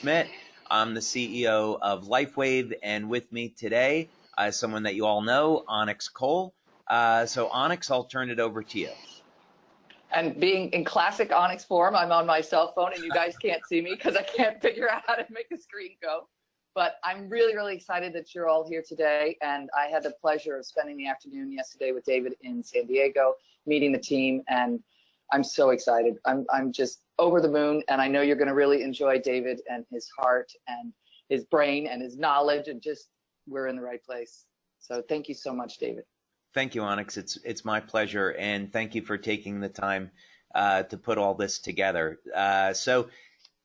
Schmidt. I'm the CEO of LifeWave, and with me today is someone that you all know, Onyx Cole. So Onyx, I'll turn it over to you. And being in classic Onyx form, I'm on my cell phone and you guys can't see me because I can't figure out how to make the screen go. But I'm really, really excited that you're all here today. And I had the pleasure of spending the afternoon yesterday with David in San Diego, meeting the team, and I'm so excited. I'm just over the moon, and I know you're going to really enjoy David and his heart and his brain and his knowledge, and just we're in the right place. So thank you so much, David. Thank you, Onyx. It's my pleasure, and thank you for taking the time to put all this together. So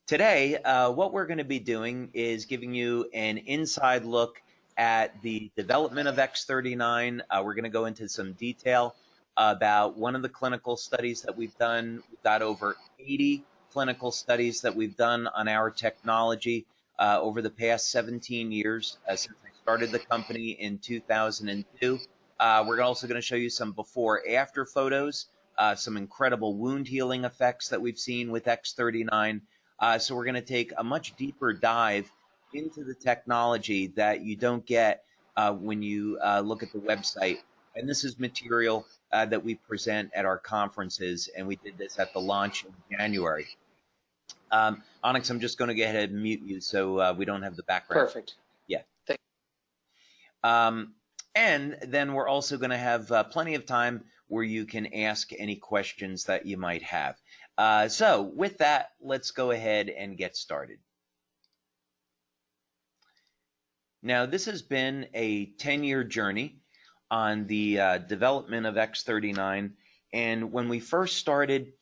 today, what we're going to be doing is giving you an inside look at the development of X39. We're going to go into some detail about one of the clinical studies that we've done. We've got over 80 clinical studies that we've done on our technology over the past 17 years since I started the company in 2002. We're also going to show you some before-after photos, some incredible wound healing effects that we've seen with X39. So we're going to take a much deeper dive into the technology that you don't get when you look at the website. And this is material that we present at our conferences, and we did this at the launch in January. Onyx, I'm just going to go ahead and mute you so we don't have the background. Perfect. Yeah. Thank And then we're also going to have plenty of time where you can ask any questions that you might have. So with that, let's go ahead and get started. Now, this has been a 10-year journey on the development of X39. And when we first started,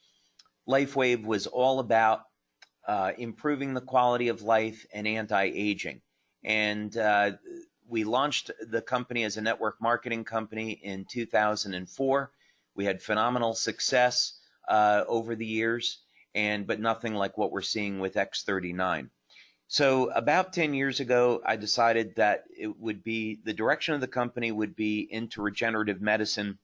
LifeWave was all about improving the quality of life and anti-aging. And we launched the company as a network marketing company in 2004. We had phenomenal success over the years, but nothing like what we're seeing with X39. So about 10 years ago, I decided that it would be the direction of the company would be into regenerative medicine,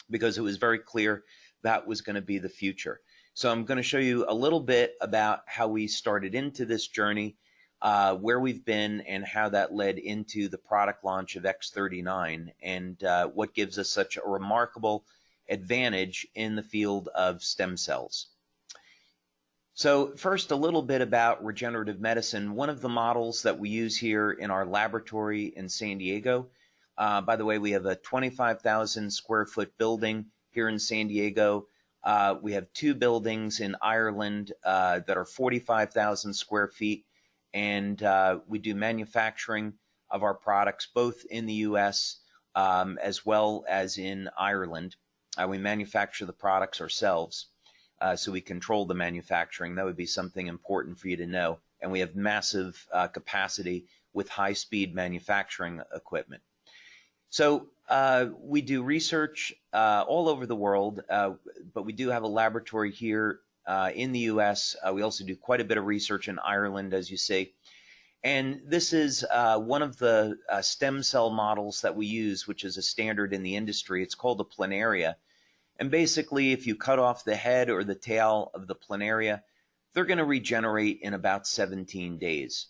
because it was very clear that was going to be the future. So I'm going to show you a little bit about how we started into this journey, where we've been, and how that led into the product launch of X39, and what gives us such a remarkable advantage in the field of stem cells. So first, a little bit about regenerative medicine. One of the models that we use here in our laboratory in San Diego, by the way, we have a 25,000 square foot building here in San Diego. We have two buildings in Ireland that are 45,000 square feet, and we do manufacturing of our products both in the US as well as in Ireland. We manufacture the products ourselves. So we control the manufacturing. That would be something important for you to know. And we have massive capacity with high-speed manufacturing equipment. So we do research all over the world, but we do have a laboratory here in the US. We also do quite a bit of research in Ireland, as you see. And this is one of the stem cell models that we use, which is a standard in the industry. It's called a planaria. And basically, if you cut off the head or the tail of the planaria, they're going to regenerate in about 17 days.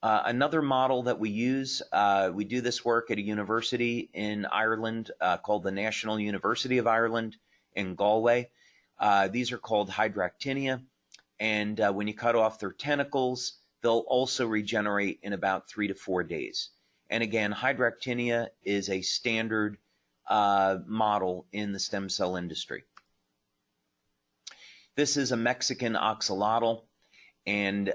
Another model that we use, we do this work at a university in Ireland called the National University of Ireland in Galway. These are called hydractinia. And when you cut off their tentacles, they'll also regenerate in about 3 to 4 days. And again, hydractinia is a standard model in the stem cell industry. This is a Mexican axolotl, and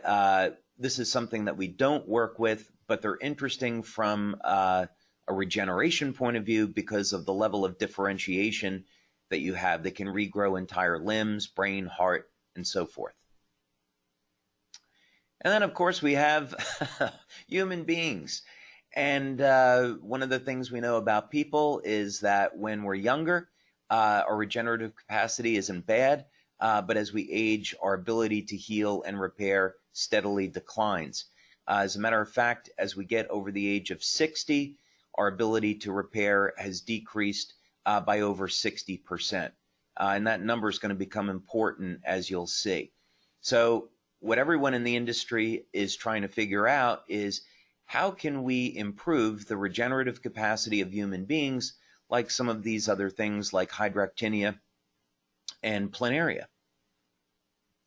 this is something that we don't work with, but they're interesting from a regeneration point of view because of the level of differentiation that you have. They can regrow entire limbs, brain, heart, and so forth. And then, of course, we have human beings. And one of the things we know about people is that when we're younger, our regenerative capacity isn't bad, but as we age, our ability to heal and repair steadily declines. As a matter of fact, as we get over the age of 60, our ability to repair has decreased by over 60%. And that number is going to become important, as you'll see. So what everyone in the industry is trying to figure out is how can we improve the regenerative capacity of human beings, like some of these other things like hydractinia and planaria.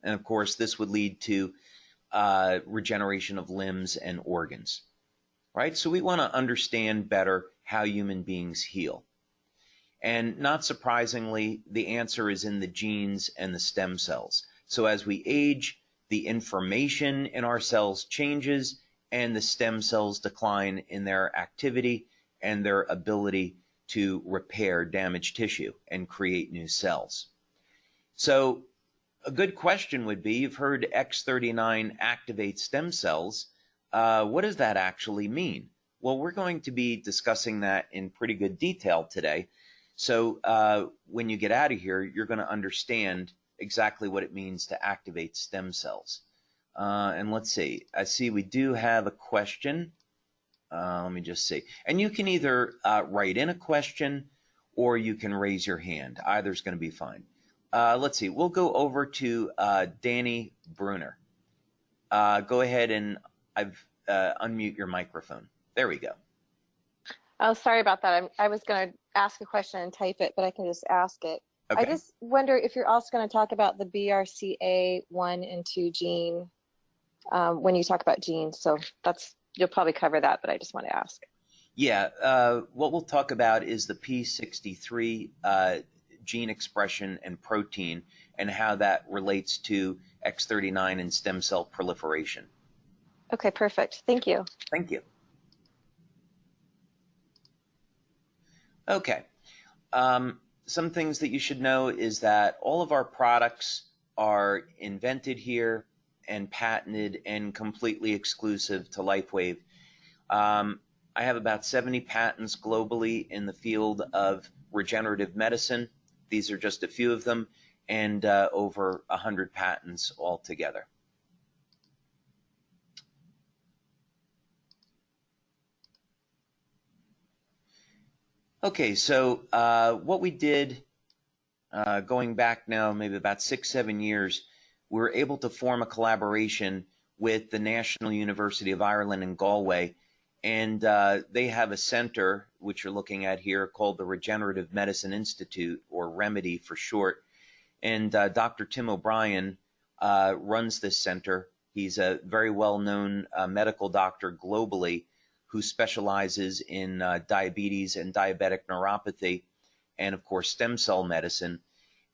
And of course, this would lead to regeneration of limbs and organs, right? So we want to understand better how human beings heal. And not surprisingly, the answer is in the genes and the stem cells. So as we age, the information in our cells changes and the stem cells decline in their activity and their ability to repair damaged tissue and create new cells. So a good question would be, you've heard X39 activate stem cells. What does that actually mean? Well, we're going to be discussing that in pretty good detail today. So when you get out of here, you're going to understand exactly what it means to activate stem cells. And let's see. I see we do have a question. Let me just see. And you can either write in a question or you can raise your hand. Either's going to be fine. Let's see. We'll go over to Danny Bruner. Go ahead and unmute your microphone. There we go. Oh, sorry about that. I was going to ask a question and type it, but I can just ask it. Okay. I just wonder if you're also going to talk about the BRCA1 and 2 gene when you talk about genes. So you'll probably cover that, but I just want to ask. Yeah, what we'll talk about is the P63 gene expression and protein and how that relates to X39 and stem cell proliferation. Okay, perfect. Thank you. Thank you. Okay. Some things that you should know is that all of our products are invented here and patented and completely exclusive to LifeWave. I have about 70 patents globally in the field of regenerative medicine. These are just a few of them, and over 100 patents altogether. Okay, so what we did going back now maybe about 6-7 years, we were able to form a collaboration with the National University of Ireland in Galway, and they have a center, which you're looking at here, called the Regenerative Medicine Institute, or REMEDY for short. And Dr. Tim O'Brien runs this center. He's a very well-known medical doctor globally who specializes in diabetes and diabetic neuropathy, and of course stem cell medicine.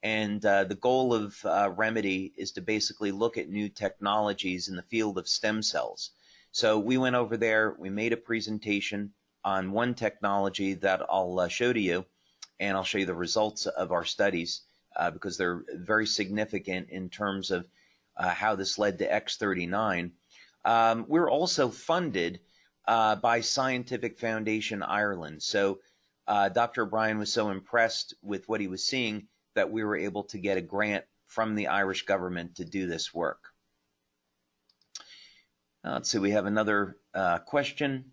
And the goal of REMEDY is to basically look at new technologies in the field of stem cells. So we went over there, we made a presentation on one technology that I'll show to you, and I'll show you the results of our studies because they're very significant in terms of how this led to X39. We're also funded by Scientific Foundation Ireland. So Dr. O'Brien was so impressed with what he was seeing that we were able to get a grant from the Irish government to do this work. Let's see, we have another question.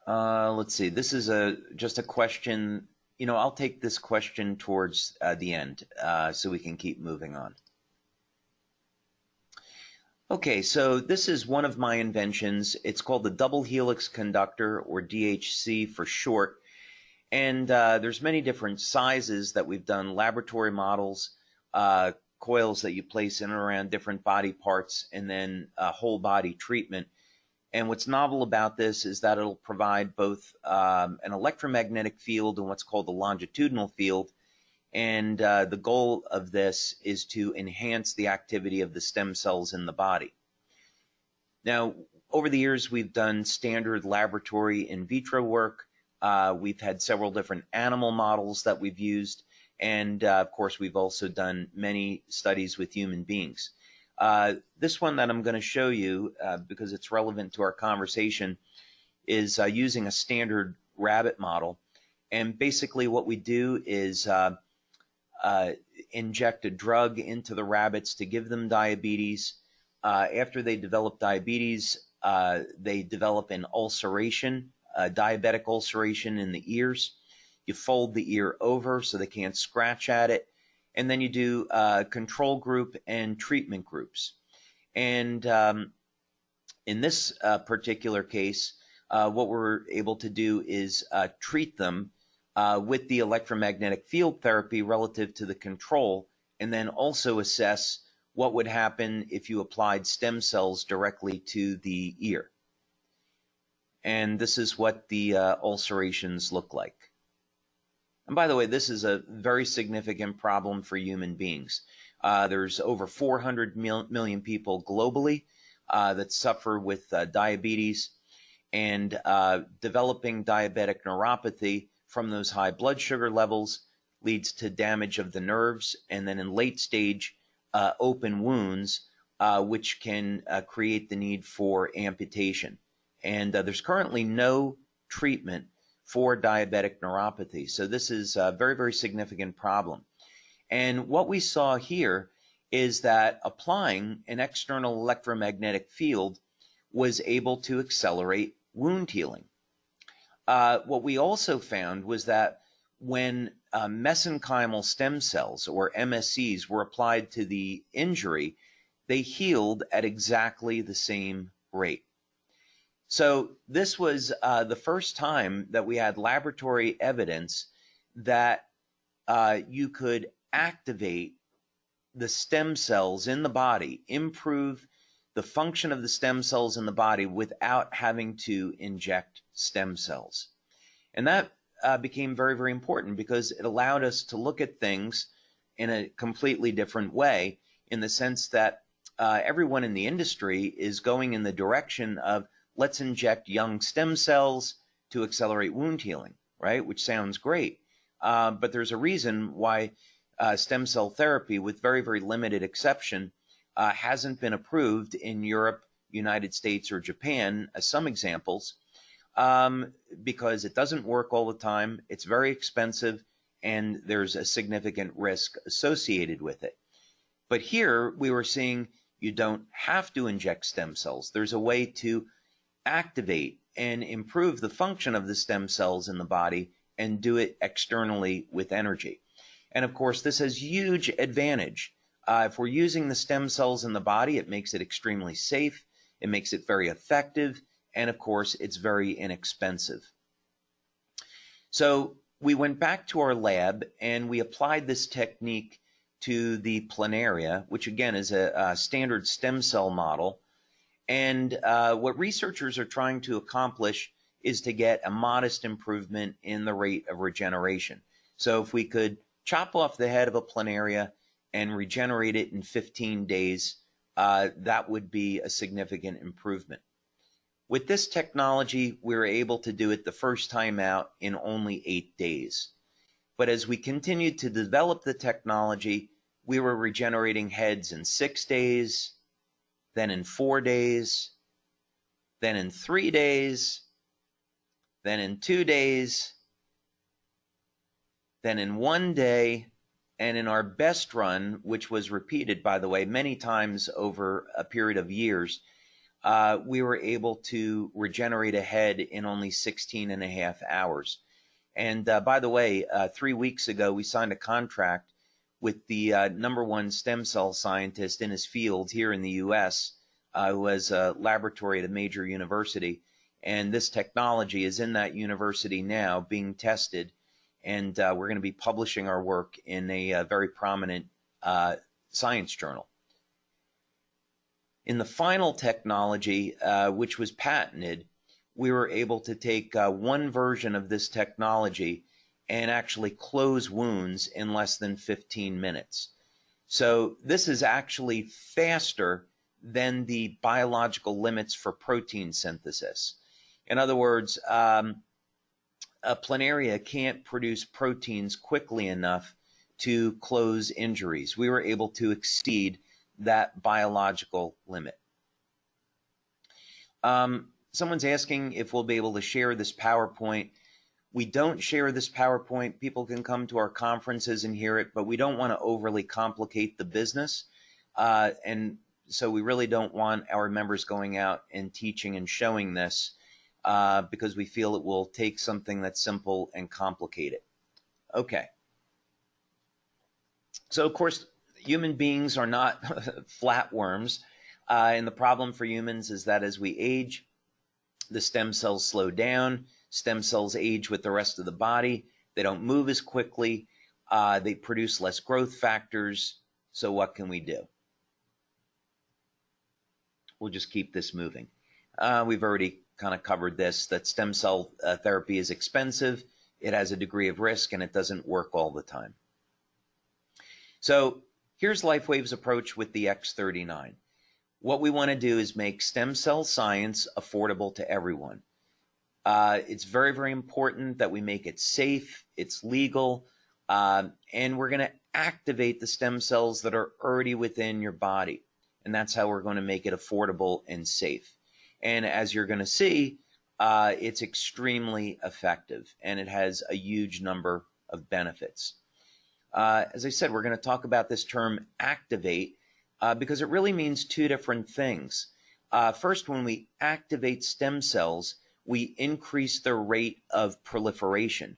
Let's see, this is just a question. You know, I'll take this question towards the end so we can keep moving on. Okay, so this is one of my inventions. It's called the double helix conductor, or DHC for short. And there's many different sizes that we've done, laboratory models, coils that you place in and around different body parts, and then whole body treatment. And what's novel about this is that it'll provide both an electromagnetic field and what's called the longitudinal field. And the goal of this is to enhance the activity of the stem cells in the body. Now, over the years, we've done standard laboratory in vitro work. We've had several different animal models that we've used. And of course, we've also done many studies with human beings. This one that I'm going to show you, because it's relevant to our conversation, is using a standard rabbit model. And basically what we do is inject a drug into the rabbits to give them diabetes. After they develop diabetes, they develop an ulceration, diabetic ulceration in the ears. You fold the ear over so they can't scratch at it. and then you do control group and treatment groups. And in this particular case, what we're able to do is treat them with the electromagnetic field therapy relative to the control, and then also assess what would happen if you applied stem cells directly to the ear. And this is what the ulcerations look like. And by the way, this is a very significant problem for human beings. There's over 400 million people globally that suffer with diabetes, and developing diabetic neuropathy from those high blood sugar levels leads to damage of the nerves, and then in late stage open wounds, which can create the need for amputation. And there's currently no treatment for diabetic neuropathy. So this is a very, very significant problem. And what we saw here is that applying an external electromagnetic field was able to accelerate wound healing. What we also found was that when mesenchymal stem cells, or MSCs, were applied to the injury, they healed at exactly the same rate. So this was the first time that we had laboratory evidence that you could activate the stem cells in the body, improve the function of the stem cells in the body without having to inject stem cells. And that became very, very important, because it allowed us to look at things in a completely different way, in the sense that everyone in the industry is going in the direction of, let's inject young stem cells to accelerate wound healing, right? Which sounds great. But there's a reason why stem cell therapy, with very, very limited exception, hasn't been approved in Europe, United States, or Japan, as some examples, because it doesn't work all the time, it's very expensive, and there's a significant risk associated with it. But here we were seeing you don't have to inject stem cells. There's a way to activate and improve the function of the stem cells in the body, and do it externally with energy. And of course, this has huge advantage. If we're using the stem cells in the body, it makes it extremely safe, it makes it very effective, and of course, it's very inexpensive. So we went back to our lab and we applied this technique to the planaria, which again is a standard stem cell model. And what researchers are trying to accomplish is to get a modest improvement in the rate of regeneration. So if we could chop off the head of a planaria and regenerate it in 15 days, that would be a significant improvement. With this technology, we were able to do it the first time out in only 8 days. But as we continued to develop the technology, we were regenerating heads in 6 days, then in 4 days, then in 3 days, then in 2 days, then in 1 day, and in our best run, which was repeated, by the way, many times over a period of years, we were able to regenerate a head in only 16.5 hours. And by the way, 3 weeks ago, we signed a contract with the #1 stem cell scientist in his field here in the US, who has a laboratory at a major university. And this technology is in that university now being tested. And we're going to be publishing our work in a very prominent science journal. In the final technology, which was patented, we were able to take one version of this technology and actually close wounds in less than 15 minutes. So this is actually faster than the biological limits for protein synthesis. In other words, a planaria can't produce proteins quickly enough to close injuries. We were able to exceed that biological limit. Someone's asking if we'll be able to share this PowerPoint. We don't share this PowerPoint. People can come to our conferences and hear it, but we don't want to overly complicate the business. And so we really don't want our members going out and teaching and showing this, because we feel it will take something that's simple and complicate it. Okay. So, of course, human beings are not flatworms. And the problem for humans is that as we age, the stem cells slow down. Stem cells age with the rest of the body. They don't move as quickly. They produce less growth factors. So what can we do? We'll just keep this moving. We've already kind of covered this, that stem cell therapy is expensive. It has a degree of risk, and it doesn't work all the time. So here's LifeWave's approach with the X39. What we want to do is make stem cell science affordable to everyone. It's very, very important that we make it safe, it's legal, and we're going to activate the stem cells that are already within your body. And that's how we're going to make it affordable and safe. And as you're going to see, it's extremely effective, and it has a huge number of benefits. As I said, we're going to talk about this term activate because it really means two different things. First, when we activate stem cells, we increase their rate of proliferation,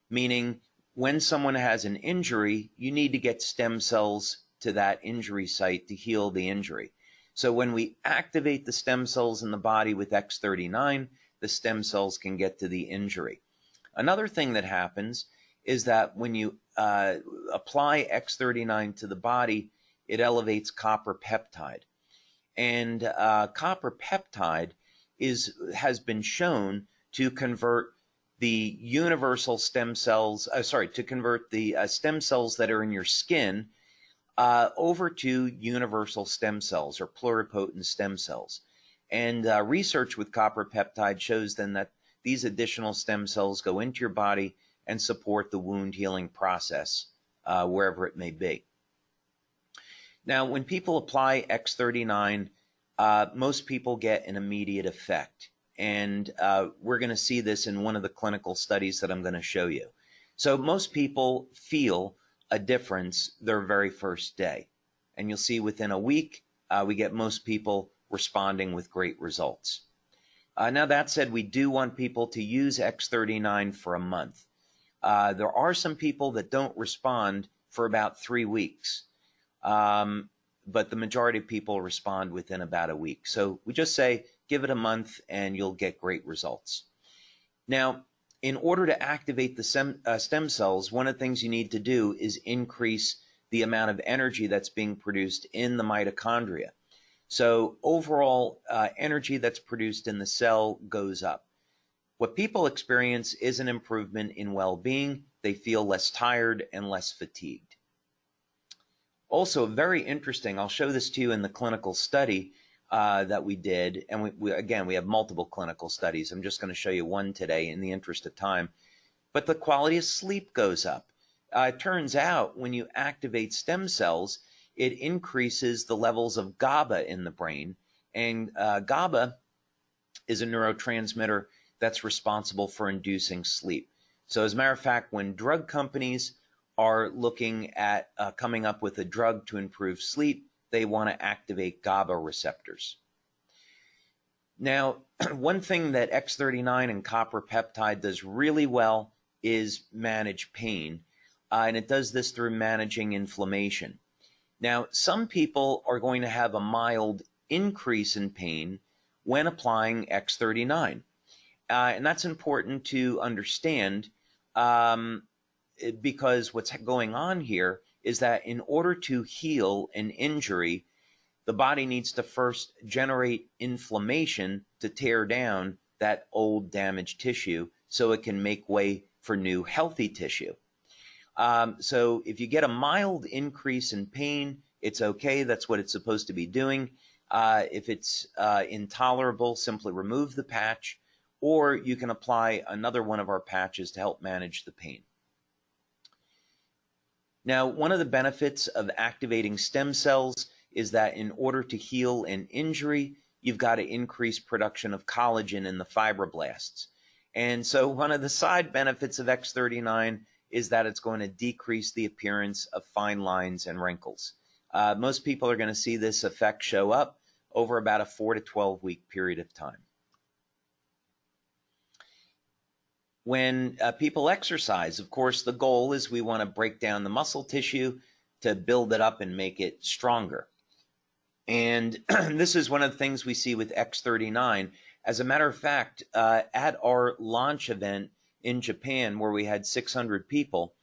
meaning when someone has an injury, you need to get stem cells to that injury site to heal the injury. So when we activate the stem cells in the body with X39, the stem cells can get to the injury. Another thing that happens is that when you apply X39 to the body, it elevates copper peptide. And copper peptide has been shown to convert the universal stem cells, to convert the stem cells that are in your skin over to universal stem cells or pluripotent stem cells. And research with copper peptide shows then that these additional stem cells go into your body and support the wound healing process wherever it may be. Now, when people apply X39, most people get an immediate effect. And we're going to see this in one of the clinical studies that I'm going to show you. So most people feel a difference their very first day. And you'll see within a week, we get most people responding with great results. Now, that said, we do want people to use X39 for a month. There are some people that don't respond for about 3 weeks. But the majority of people respond within about a week. So we just say, give it a month and you'll get great results. Now, in order to activate the stem cells, one of the things you need to do is increase the amount of energy that's being produced in the mitochondria. So overall energy that's produced in the cell goes up. What people experience is an improvement in well-being. They feel less tired and less fatigued. Also, very interesting, I'll show this to you in the clinical study that we did. And we have multiple clinical studies. I'm just going to show you one today in the interest of time. But the quality of sleep goes up. It turns out when you activate stem cells, it increases the levels of GABA in the brain. And GABA is a neurotransmitter that's responsible for inducing sleep. So as a matter of fact, when drug companies are looking at coming up with a drug to improve sleep, they want to activate GABA receptors. Now, one thing that X39 and copper peptide does really well is manage pain, and it does this through managing inflammation. Now, some people are going to have a mild increase in pain when applying X39, and that's important to understand because what's going on here is that in order to heal an injury, the body needs to first generate inflammation to tear down that old damaged tissue so it can make way for new healthy tissue. So if you get a mild increase in pain, it's okay. That's what it's supposed to be doing. If it's intolerable, simply remove the patch, or you can apply another one of our patches to help manage the pain. Now, one of the benefits of activating stem cells is that in order to heal an injury, you've got to increase production of collagen in the fibroblasts. And so one of the side benefits of X39 is that it's going to decrease the appearance of fine lines and wrinkles. Most people are going to see this effect show up over about a 4 to 12 week period of time. When people exercise, of course, the goal is we want to break down the muscle tissue to build it up and make it stronger. And this is one of the things we see with X39. As a matter of fact, at our launch event in Japan, where we had 600 people,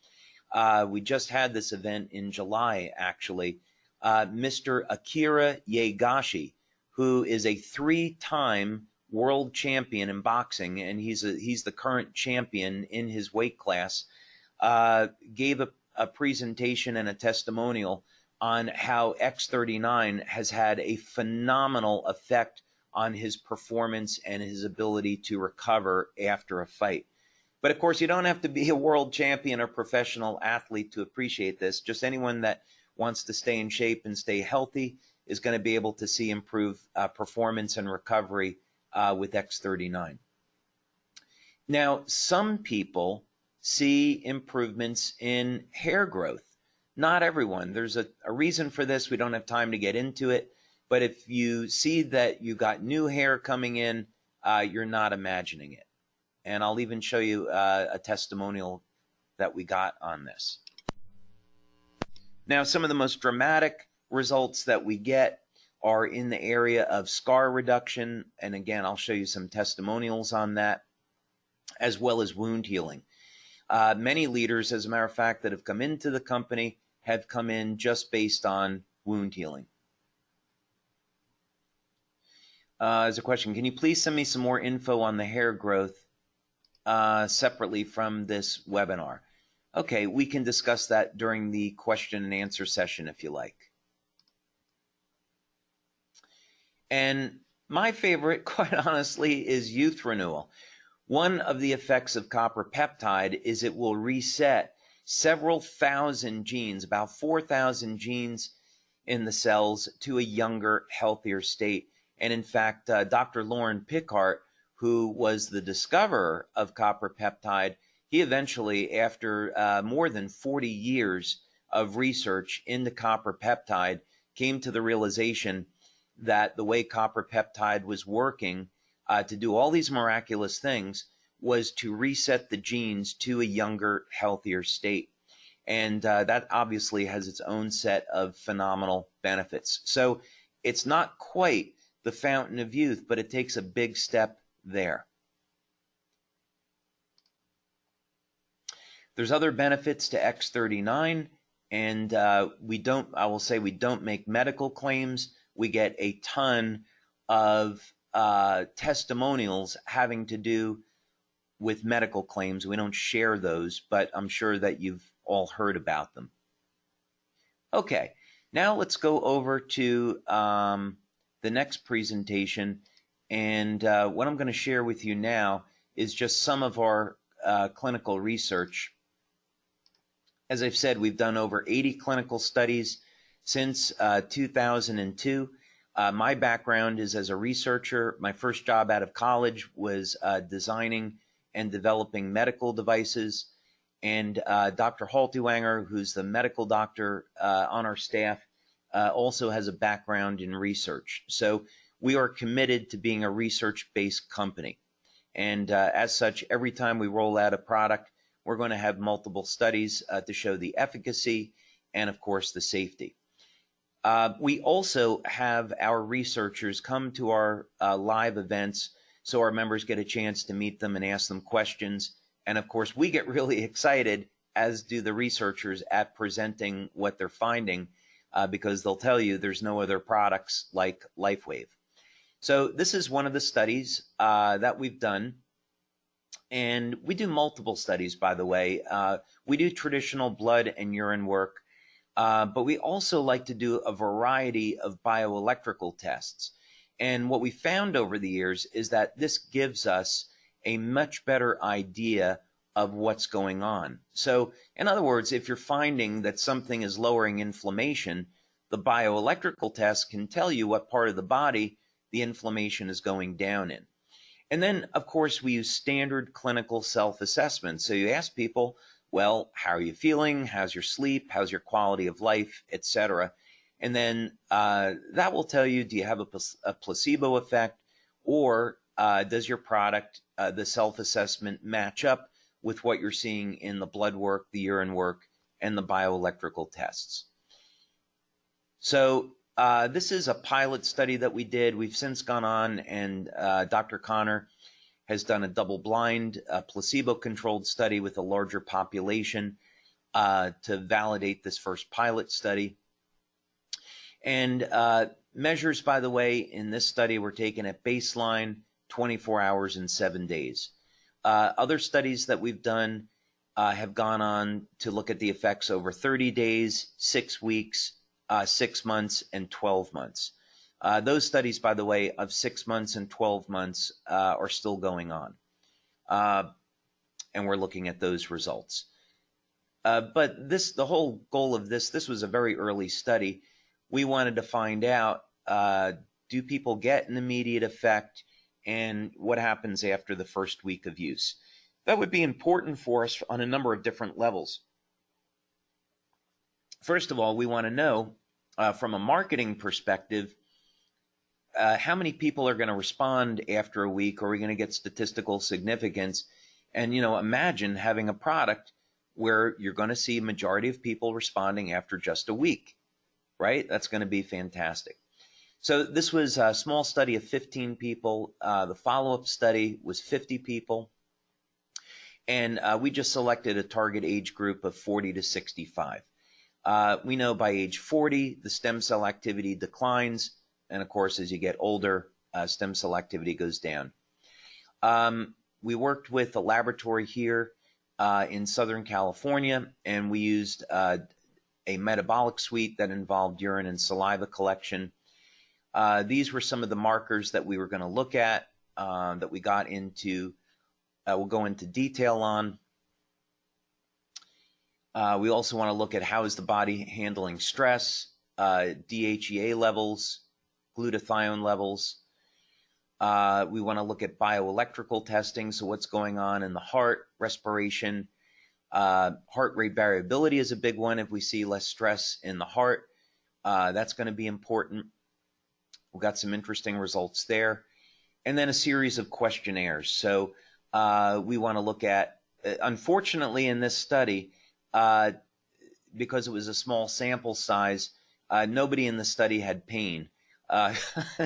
we just had this event in July, actually. Mr. Akira Yegashi, who is a 3-time world champion in boxing, and he's the current champion in his weight class, gave a presentation and a testimonial on how X39 has had a phenomenal effect on his performance and his ability to recover after a fight. But of course, you don't have to be a world champion or professional athlete to appreciate this. Just anyone that wants to stay in shape and stay healthy is going to be able to see improved performance and recovery with X39. Now, some people see improvements in hair growth. Not everyone. There's a reason for this. We don't have time to get into it. But if you see that you got new hair coming in, you're not imagining it. And I'll even show you a testimonial that we got on this. Now, some of the most dramatic results that we get are in the area of scar reduction. And again, I'll show you some testimonials on that, as well as wound healing. Many leaders, as a matter of fact, that have come into the company have come in just based on wound healing. There's a question. Can you please send me some more info on the hair growth separately from this webinar? Okay, we can discuss that during the question and answer session if you like. And my favorite, quite honestly, is youth renewal. One of the effects of copper peptide is it will reset several thousand genes, about 4,000 genes in the cells, to a younger, healthier state. And in fact, Dr. Lauren Pickart, who was the discoverer of copper peptide, he eventually, after more than 40 years of research into copper peptide, came to the realization that the way copper peptide was working to do all these miraculous things was to reset the genes to a younger, healthier state. And that obviously has its own set of phenomenal benefits. So it's not quite the fountain of youth, but it takes a big step there. There's other benefits to X39, and I will say we don't make medical claims. We get a ton of testimonials having to do with medical claims. We don't share those, but I'm sure that you've all heard about them. Okay, now let's go over to the next presentation. And what I'm going to share with you now is just some of our clinical research. As I've said, we've done over 80 clinical studies since 2002. My background is as a researcher. My first job out of college was designing and developing medical devices. And Dr. Haltiwanger, who's the medical doctor on our staff, also has a background in research. So we are committed to being a research-based company. And as such, every time we roll out a product, we're going to have multiple studies to show the efficacy and, of course, the safety. We also have our researchers come to our live events so our members get a chance to meet them and ask them questions. And, of course, we get really excited, as do the researchers, at presenting what they're finding because they'll tell you there's no other products like LifeWave. So this is one of the studies that we've done. And we do multiple studies, by the way. We do traditional blood and urine work, but we also like to do a variety of bioelectrical tests. And what we found over the years is that this gives us a much better idea of what's going on. So, in other words, if you're finding that something is lowering inflammation, the bioelectrical test can tell you what part of the body the inflammation is going down in. And then, of course, we use standard clinical self-assessment. So you ask people, well, how are you feeling? How's your sleep? How's your quality of life, etc. And then that will tell you, do you have a placebo effect, or does your product, the self-assessment, match up with what you're seeing in the blood work, the urine work, and the bioelectrical tests? So this is a pilot study that we did. We've since gone on, and Dr. Connor has done a double-blind, placebo-controlled study with a larger population to validate this first pilot study. And measures, by the way, in this study were taken at baseline, 24 hours, and 7 days. Other studies that we've done have gone on to look at the effects over 30 days, 6 weeks, 6 months, and 12 months. Those studies, by the way, of 6 months and 12 months are still going on. And we're looking at those results. But the whole goal of this was a very early study. We wanted to find out, do people get an immediate effect, and what happens after the first week of use? That would be important for us on a number of different levels. First of all, we want to know, from a marketing perspective, how many people are going to respond after a week? Are we going to get statistical significance? And, imagine having a product where you're going to see a majority of people responding after just a week, right? That's going to be fantastic. So this was a small study of 15 people. The follow-up study was 50 people. And we just selected a target age group of 40 to 65. We know by age 40, the stem cell activity declines. And of course, as you get older, stem cell activity goes down. We worked with a laboratory here in Southern California, and we used a metabolic suite that involved urine and saliva collection. These were some of the markers that we were going to look at, that we got into, we'll go into detail on. We also want to look at how is the body handling stress, DHEA levels, glutathione levels. We want to look at bioelectrical testing, so what's going on in the heart, respiration. Heart rate variability is a big one. If we see less stress in the heart, that's going to be important. We've got some interesting results there. And then a series of questionnaires. So we want to look at, unfortunately in this study, because it was a small sample size, nobody in the study had pain.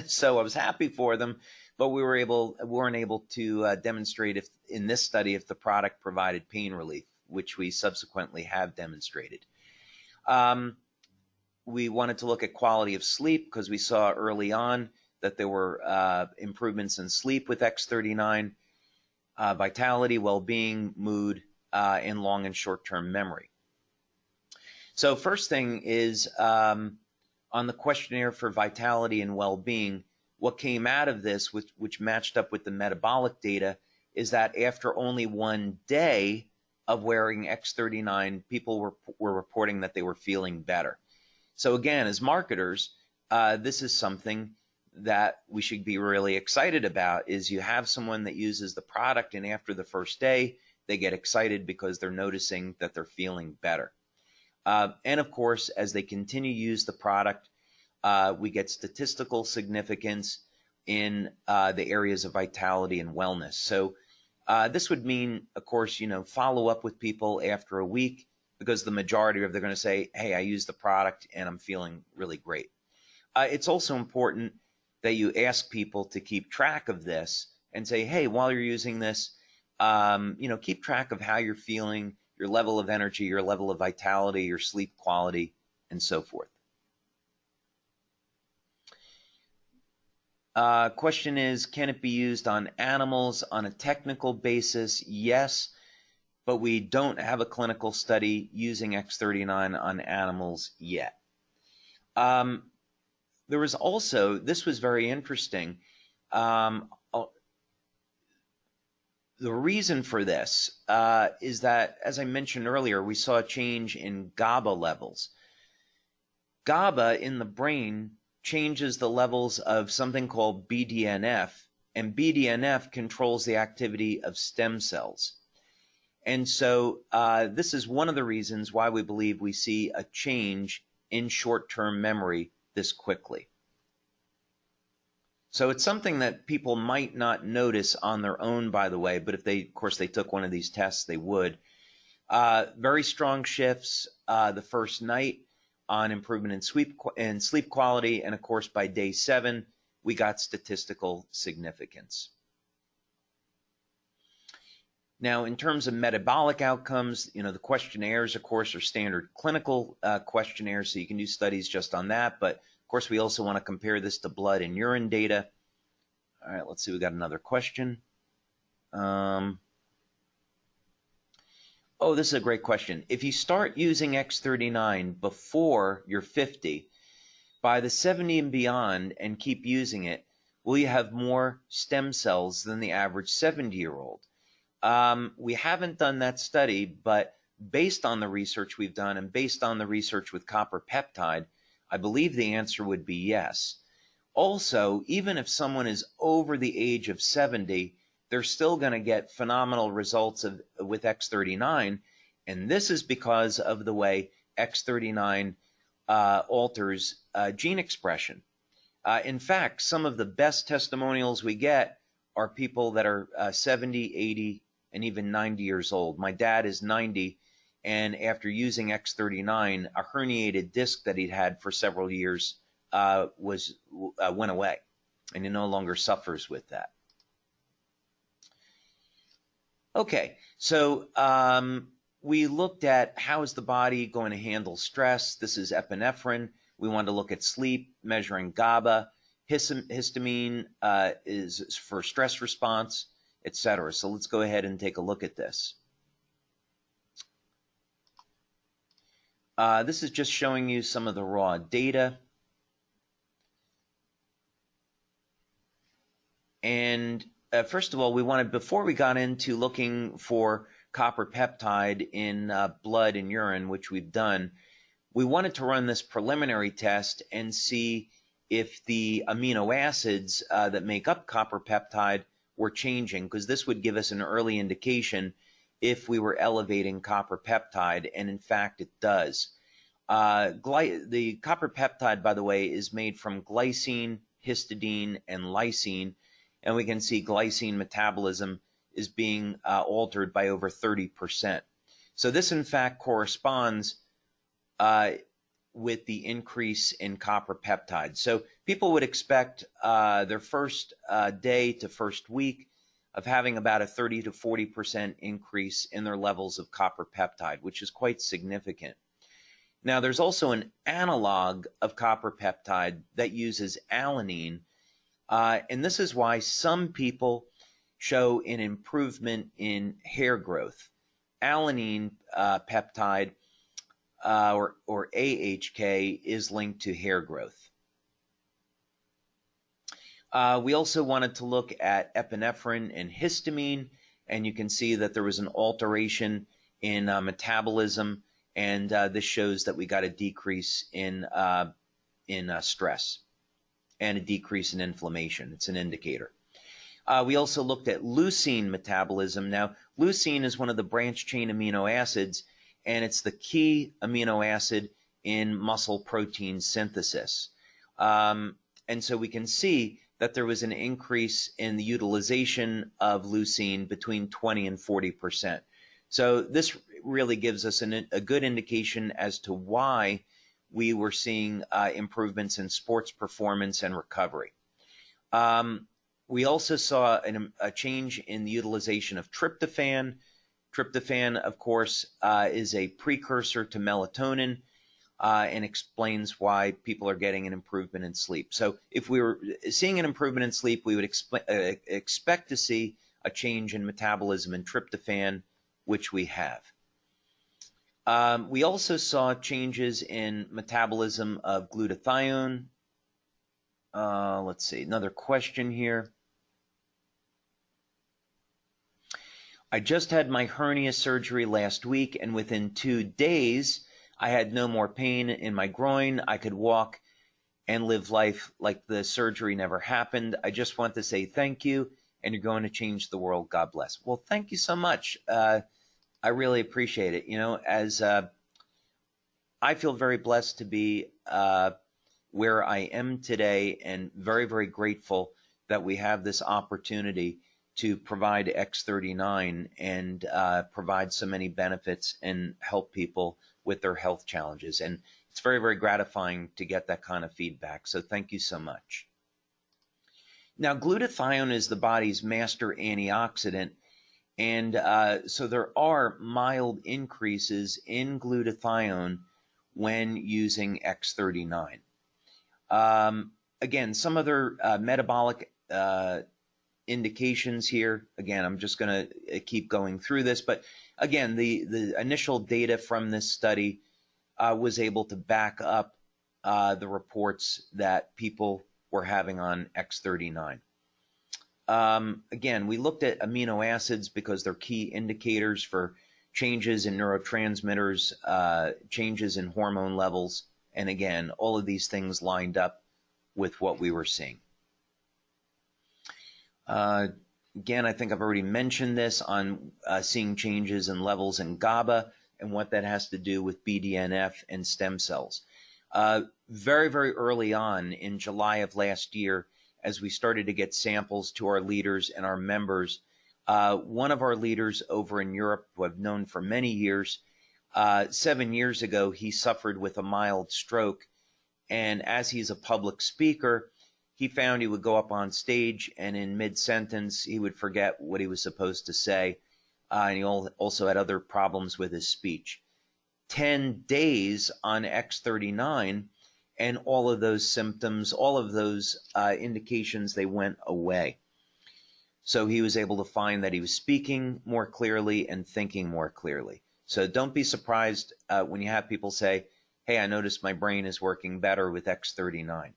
So I was happy for them, but we weren't able to demonstrate in this study if the product provided pain relief, which we subsequently have demonstrated. We wanted to look at quality of sleep because we saw early on that there were improvements in sleep with X39, vitality, well-being, mood, and long and short-term memory. So first thing is, on the questionnaire for vitality and well-being, what came out of this, which matched up with the metabolic data, is that after only 1 day of wearing X39, people were reporting that they were feeling better. So again, as marketers, this is something that we should be really excited about, is you have someone that uses the product, and after the first day, they get excited because they're noticing that they're feeling better. And of course, as they continue to use the product, we get statistical significance in the areas of vitality and wellness. So this would mean, of course, follow up with people after a week, because the majority of them are going to say, hey, I used the product and I'm feeling really great. It's also important that you ask people to keep track of this and say, hey, while you're using this, keep track of how you're feeling, your level of energy, your level of vitality, your sleep quality, and so forth. Question is, can it be used on animals on a technical basis? Yes, but we don't have a clinical study using X39 on animals yet. There was also, this was very interesting, the reason for this is that, as I mentioned earlier, we saw a change in GABA levels. GABA in the brain changes the levels of something called BDNF, and BDNF controls the activity of stem cells. And so this is one of the reasons why we believe we see a change in short-term memory this quickly. So it's something that people might not notice on their own, by the way, but if they, of course, they took one of these tests, they would. Very strong shifts the first night. on improvement in sleep quality, and of course by day 7 we got statistical significance. Now, in terms of metabolic outcomes, the questionnaires, of course, are standard clinical questionnaires, so you can do studies just on that. But of course, we also want to compare this to blood and urine data. All right, let's see. We got another question. Oh, this is a great question. If you start using X39 before you're 50, by the 70 and beyond and keep using it, will you have more stem cells than the average 70-year-old? We haven't done that study, but based on the research we've done and based on the research with copper peptide, I believe the answer would be yes. Also, even if someone is over the age of 70, they're still going to get phenomenal results with X39, and this is because of the way X39 alters gene expression. In fact, some of the best testimonials we get are people that are 70, 80, and even 90 years old. My dad is 90, and after using X39, a herniated disc that he'd had for several years went away, and he no longer suffers with that. Okay, so we looked at how is the body going to handle stress. This is epinephrine. We wanted to look at sleep, measuring GABA. Histamine is for stress response, etc. So let's go ahead and take a look at this. This is just showing you some of the raw data. And first of all, we wanted, before we got into looking for copper peptide in blood and urine, which we've done, we wanted to run this preliminary test and see if the amino acids that make up copper peptide were changing, because this would give us an early indication if we were elevating copper peptide, and in fact it does. The copper peptide, by the way, is made from glycine, histidine, and lysine, and we can see glycine metabolism is being altered by over 30%. So this, in fact, corresponds with the increase in copper peptide. So people would expect their first day to first week of having about a 30 to 40% increase in their levels of copper peptide, which is quite significant. Now, there's also an analog of copper peptide that uses alanine, and this is why some people show an improvement in hair growth. Alanine peptide, or AHK, is linked to hair growth. We also wanted to look at epinephrine and histamine, and you can see that there was an alteration in metabolism, and this shows that we got a decrease in stress and a decrease in inflammation. It's an indicator. We also looked at leucine metabolism. Now, leucine is one of the branched chain amino acids, and it's the key amino acid in muscle protein synthesis. And so we can see that there was an increase in the utilization of leucine between 20 and 40%. So this really gives us a good indication as to why we were seeing improvements in sports performance and recovery. We also saw a change in the utilization of tryptophan. Tryptophan, of course, is a precursor to melatonin and explains why people are getting an improvement in sleep. So if we were seeing an improvement in sleep, we would expect to see a change in metabolism in tryptophan, which we have. We also saw changes in metabolism of glutathione. Let's see, another question here. I just had my hernia surgery last week, and within 2 days, I had no more pain in my groin. I could walk and live life like the surgery never happened. I just want to say thank you, and you're going to change the world. God bless. Well, thank you so much. I really appreciate it. You know, as I feel very blessed to be where I am today, and very, very grateful that we have this opportunity to provide X39 and provide so many benefits and help people with their health challenges. And it's very, very gratifying to get that kind of feedback. So thank you so much. Now, glutathione is the body's master antioxidant. And so there are mild increases in glutathione when using X39. Again, some other metabolic indications here. Again, I'm just going to keep going through this. But again, the initial data from this study was able to back up the reports that people were having on X39. Again, we looked at amino acids because they're key indicators for changes in neurotransmitters, changes in hormone levels, and again, all of these things lined up with what we were seeing. Again, I think I've already mentioned this on seeing changes in levels in GABA and what that has to do with BDNF and stem cells. Very, very early on in July of last year, as we started to get samples to our leaders and our members, one of our leaders over in Europe, who I've known for many years, 7 years ago, he suffered with a mild stroke. And as he's a public speaker, he found he would go up on stage and in mid-sentence, he would forget what he was supposed to say. And he also had other problems with his speech. 10 days on X39, and all of those symptoms, all of those indications, they went away. So he was able to find that he was speaking more clearly and thinking more clearly. So don't be surprised when you have people say, hey, I noticed my brain is working better with X39.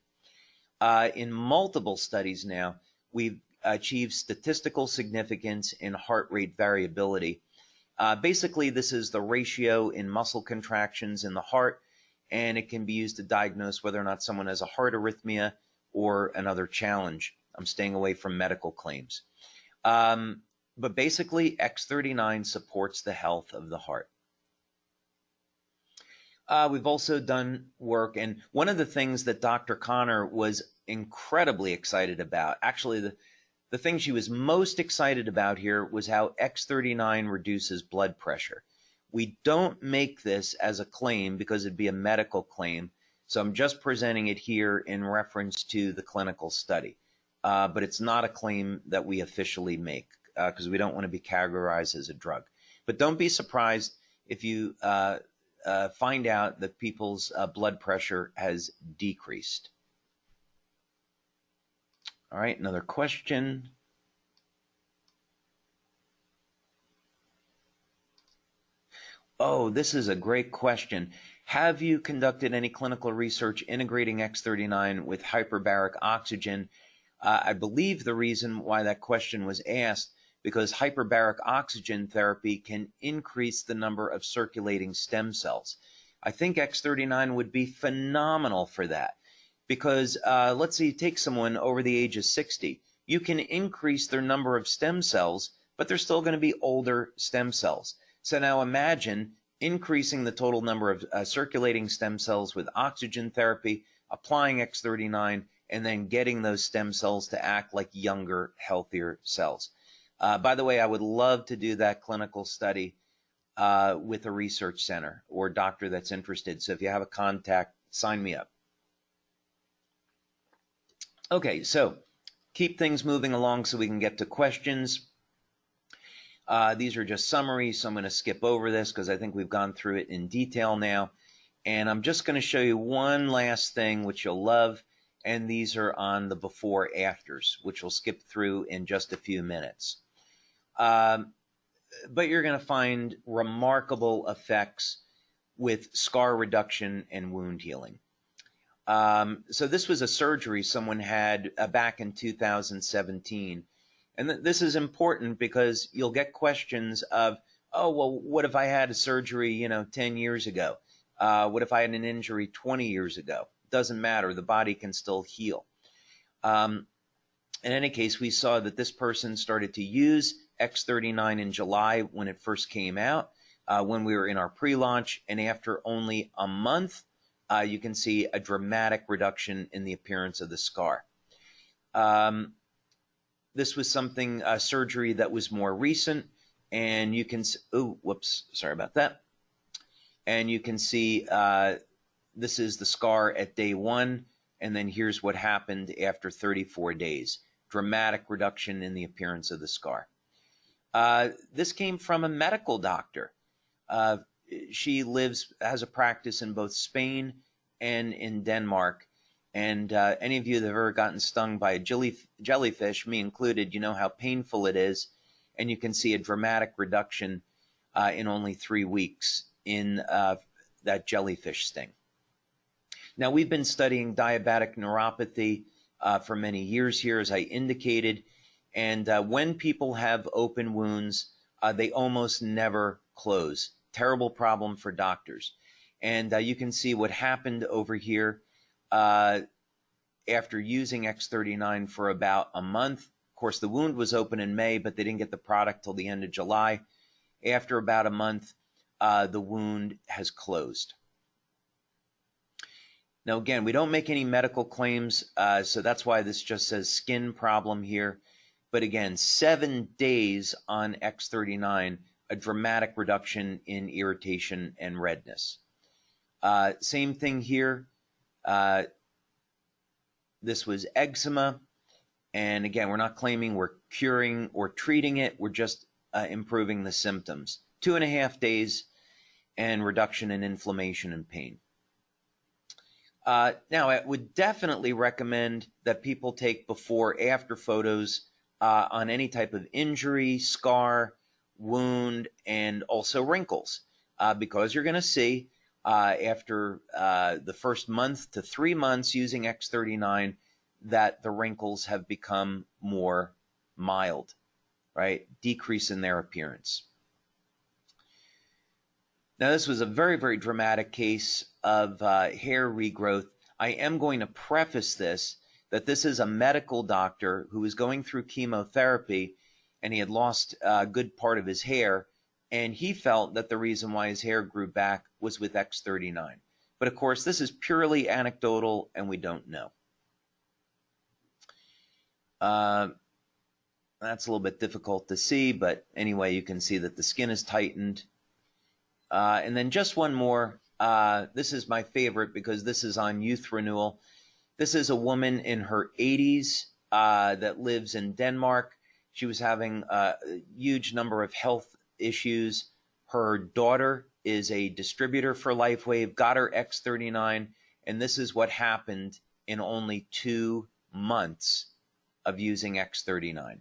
In multiple studies now, we've achieved statistical significance in heart rate variability. Basically, this is the ratio in muscle contractions in the heart, and it can be used to diagnose whether or not someone has a heart arrhythmia or another challenge. I'm staying away from medical claims. But basically, X39 supports the health of the heart. We've also done work, and one of the things that Dr. Connor was incredibly excited about, actually the thing she was most excited about here was how X39 reduces blood pressure. We don't make this as a claim because it'd be a medical claim, so I'm just presenting it here in reference to the clinical study. But it's not a claim that we officially make because we don't want to be categorized as a drug. But don't be surprised if you find out that people's blood pressure has decreased. All right, another question. Oh, this is a great question. Have you conducted any clinical research integrating X39 with hyperbaric oxygen? I believe the reason why that question was asked because hyperbaric oxygen therapy can increase the number of circulating stem cells. I think X39 would be phenomenal for that because let's say you take someone over the age of 60, you can increase their number of stem cells, but they're still going to be older stem cells. So now imagine increasing the total number of circulating stem cells with oxygen therapy, applying X39, and then getting those stem cells to act like younger, healthier cells. By the way, I would love to do that clinical study with a research center or doctor that's interested. So if you have a contact, sign me up. Okay, so keep things moving along so we can get to questions. These are just summaries, so I'm going to skip over this because I think we've gone through it in detail now. And I'm just going to show you one last thing which you'll love, and these are on the before afters, which we'll skip through in just a few minutes. But you're going to find remarkable effects with scar reduction and wound healing. So this was a surgery someone had back in 2017. And this is important because you'll get questions of, oh, well, what if I had a surgery, 10 years ago? What if I had an injury 20 years ago? Doesn't matter. The body can still heal. In any case, we saw that this person started to use X39 in July when it first came out, when we were in our pre-launch. And after only a month, you can see a dramatic reduction in the appearance of the scar. This was something, surgery that was more recent, and you can, oh, whoops, sorry about that. And you can see This is the scar at day 1, and then here's what happened after 34 days. Dramatic reduction in the appearance of the scar. This came from a medical doctor. She has a practice in both Spain and in Denmark. And any of you that have ever gotten stung by a jellyfish, me included, you know how painful it is. And you can see a dramatic reduction in only 3 weeks in that jellyfish sting. Now, we've been studying diabetic neuropathy for many years here, as I indicated. And when people have open wounds, they almost never close. Terrible problem for doctors. And you can see what happened over here after using X39 for about a month. Of course, the wound was open in May, but they didn't get the product till the end of July. After about a month, the wound has closed. Now, again, we don't make any medical claims, so that's why this just says skin problem here. But again, 7 days on X39, a dramatic reduction in irritation and redness. Same thing here. This was eczema. And again, we're not claiming we're curing or treating it. We're just improving the symptoms. 2.5 days and reduction in inflammation and pain. Now, I would definitely recommend that people take before-after photos on any type of injury, scar, wound, and also wrinkles, because you're going to see after the first month to 3 months using X39 that the wrinkles have become more mild, right? Decrease in their appearance. Now, this was a very, very dramatic case of hair regrowth. I am going to preface this that this is a medical doctor who was going through chemotherapy, and he had lost a good part of his hair, and he felt that the reason why his hair grew back was with X39. But of course, this is purely anecdotal, and we don't know. That's a little bit difficult to see, but anyway, you can see that the skin is tightened. And then just one more. This is my favorite because this is on youth renewal. This is a woman in her 80s that lives in Denmark. She was having a huge number of health issues. Her daughter is a distributor for LifeWave, got her X39, and this is what happened in only 2 months of using X39.